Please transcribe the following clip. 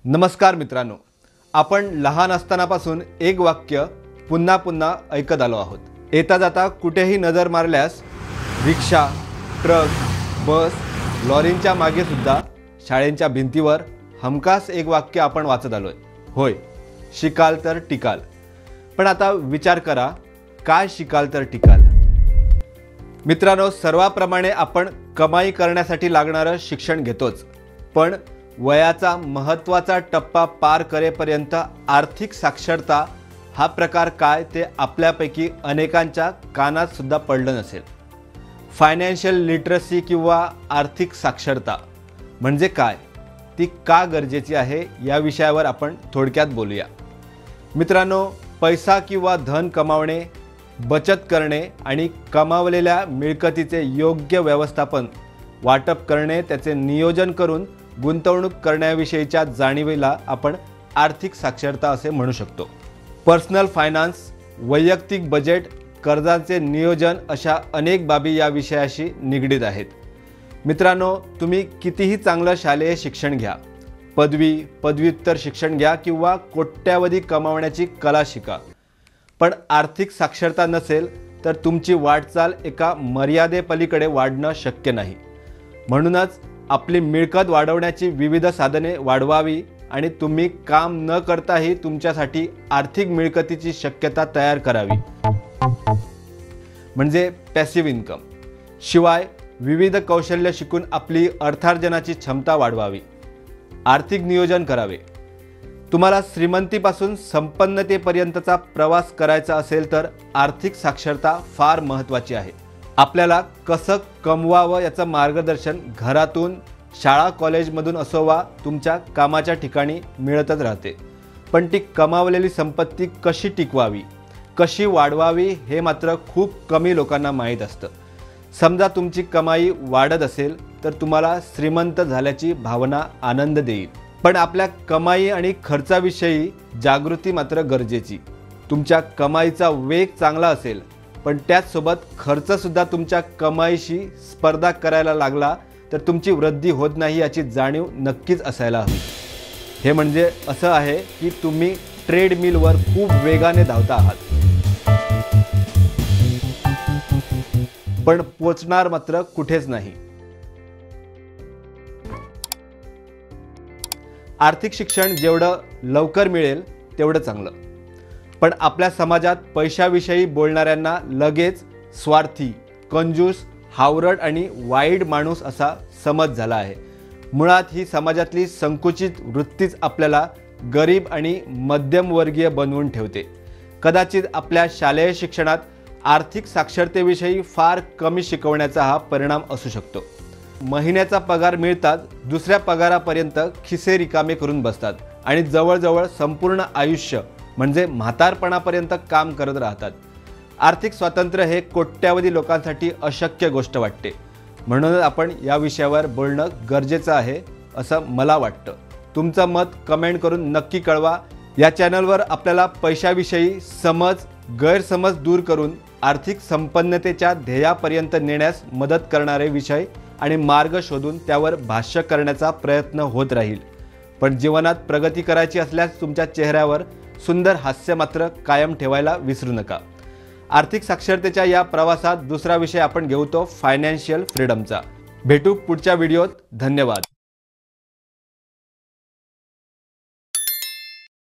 नमस्कार मित्रांनो, आपण लहान असतानापासून एक वाक्य पुन्हा पुन्हा ऐकत आलो आहोत। येता जाता कुठेही नजर मारल्यास रिक्षा, ट्रक, बस, लॉरींच्या मागे सुद्धा शाळेंच्या भिंतीवर हमखास एक वाक्य आपण वाचत आलोय, होय, शिकाल तर टिकाल। पण आता विचार करा, काय शिकाल तर टिकाल? मित्रांनो, सर्वांप्रमाणे आपण कमाई करण्यासाठी लागणारे शिक्षण घेतोच, पण वयाचा महत्त्वाचा टप्पा पार करेपर्यंत आर्थिक साक्षरता हा प्रकार काय ते आपल्यापैकी अनेकांच्या कानात सुद्धा पडलं नसेल। फायनान्शियल लिटरसी किंवा आर्थिक साक्षरता म्हणजे काय, ती का गरजेची आहे या विषयावर आपण थोडक्यात बोलूया। मित्रांनो, पैसा किंवा धन कमावणे, बचत करणे आणि कमावलेल्या मिळकतीचे योग्य व्यवस्थापन, वाटप करणे, त्याचे नियोजन करून गुंतवणूक करण्याविषयीच्या जाणीवेला आपण आर्थिक साक्षरता असे म्हणू शकतो। पर्सनल फायनान्स, वैयक्तिक बजेट, कर्जाचे नियोजन अशा अनेक बाबी या विषयाशी निगडीत आहेत। मित्रांनो, तुम्ही कितीही चांगलं शालेय शिक्षण घ्या, पदवी, पदव्युत्तर शिक्षण घ्या किंवा कोट्यावधी कमावण्याची कला शिका, पण आर्थिक साक्षरता नसेल तर तुमची वाटचाल एका मर्यादेपलीकडे वाढणं शक्य नाही। म्हणूनच आपली मिळकत वाढवण्याची विविध साधने वाढवावी आणि तुम्ही काम न करताही तुमच्यासाठी आर्थिक मिळकतीची शक्यता तयार करावी, म्हणजे पॅसिव्ह इन्कम। शिवाय विविध कौशल्य शिकून आपली अर्थार्जनाची क्षमता वाढवावी, आर्थिक नियोजन करावे। तुम्हाला श्रीमंतीपासून संपन्नतेपर्यंतचा प्रवास करायचा असेल तर आर्थिक साक्षरता फार महत्त्वाची आहे। आपल्याला कसं कमवावं याचं मार्गदर्शन घरातून, शाळा कॉलेजमधून असो वा तुमच्या कामाच्या ठिकाणी मिळतच राहते, पण ती कमावलेली संपत्ती कशी टिकवावी, कशी वाढवावी हे मात्र खूप कमी लोकांना माहीत असतं। समजा तुमची कमाई वाढत असेल तर तुम्हाला श्रीमंत झाल्याची भावना आनंद देईल, पण आपल्या कमाई आणि खर्चाविषयी जागृती मात्र गरजेची। तुमच्या कमाईचा वेग चांगला असेल पण त्याचसोबत खर्चसुद्धा तुमच्या कमाईशी स्पर्धा करायला लागला तर तुमची वृद्धी होत नाही याची जाणीव नक्कीच असायला हवी। हे म्हणजे असं आहे की तुम्ही ट्रेडमिलवर खूप वेगाने धावता आहात, पण पोचणार मात्र कुठेच नाही। आर्थिक शिक्षण जेवढं लवकर मिळेल तेवढं चांगलं, पण आपल्या समाजात पैशाविषयी बोलणाऱ्यांना लगेच स्वार्थी, कंजूस, हावरट आणि वाईट माणूस असा समज झाला आहे। मुळात ही समाजातली संकुचित वृत्तीच आपल्याला गरीब आणि मध्यमवर्गीय बनवून ठेवते। कदाचित आपल्या शालेय शिक्षणात आर्थिक साक्षरतेविषयी फार कमी शिकवण्याचा हा परिणाम असू शकतो। महिन्याचा पगार मिळताच दुसऱ्या पगारापर्यंत खिसे रिकामे करून बसतात आणि जवळजवळ संपूर्ण आयुष्य म्हणजे म्हातारपणापर्यंत काम करत राहतात। आर्थिक स्वातंत्र्य हे कोट्यावधी लोकांसाठी अशक्य गोष्ट वाटते, म्हणूनच आपण या विषयावर बोलणं गरजेचं आहे असं मला वाटतं। तुमचं मत कमेंट करून नक्की कळवा। या चॅनलवर आपल्याला पैशाविषयी समज, गैरसमज दूर करून आर्थिक संपन्नतेच्या ध्येयापर्यंत नेण्यास मदत करणारे विषय आणि मार्ग शोधून त्यावर भाष्य करण्याचा प्रयत्न होत राहील। पण जीवनात प्रगती करायची असल्यास तुमच्या चेहऱ्यावर सुंदर हास्य मात्र कायम ठेवायला विसरू नका। आर्थिक साक्षरतेच्या या प्रवासात दुसरा विषय आपण घेऊ तो फायनान्शियल फ्रीडमचा। भेटू पुढच्या व्हिडिओत। धन्यवाद।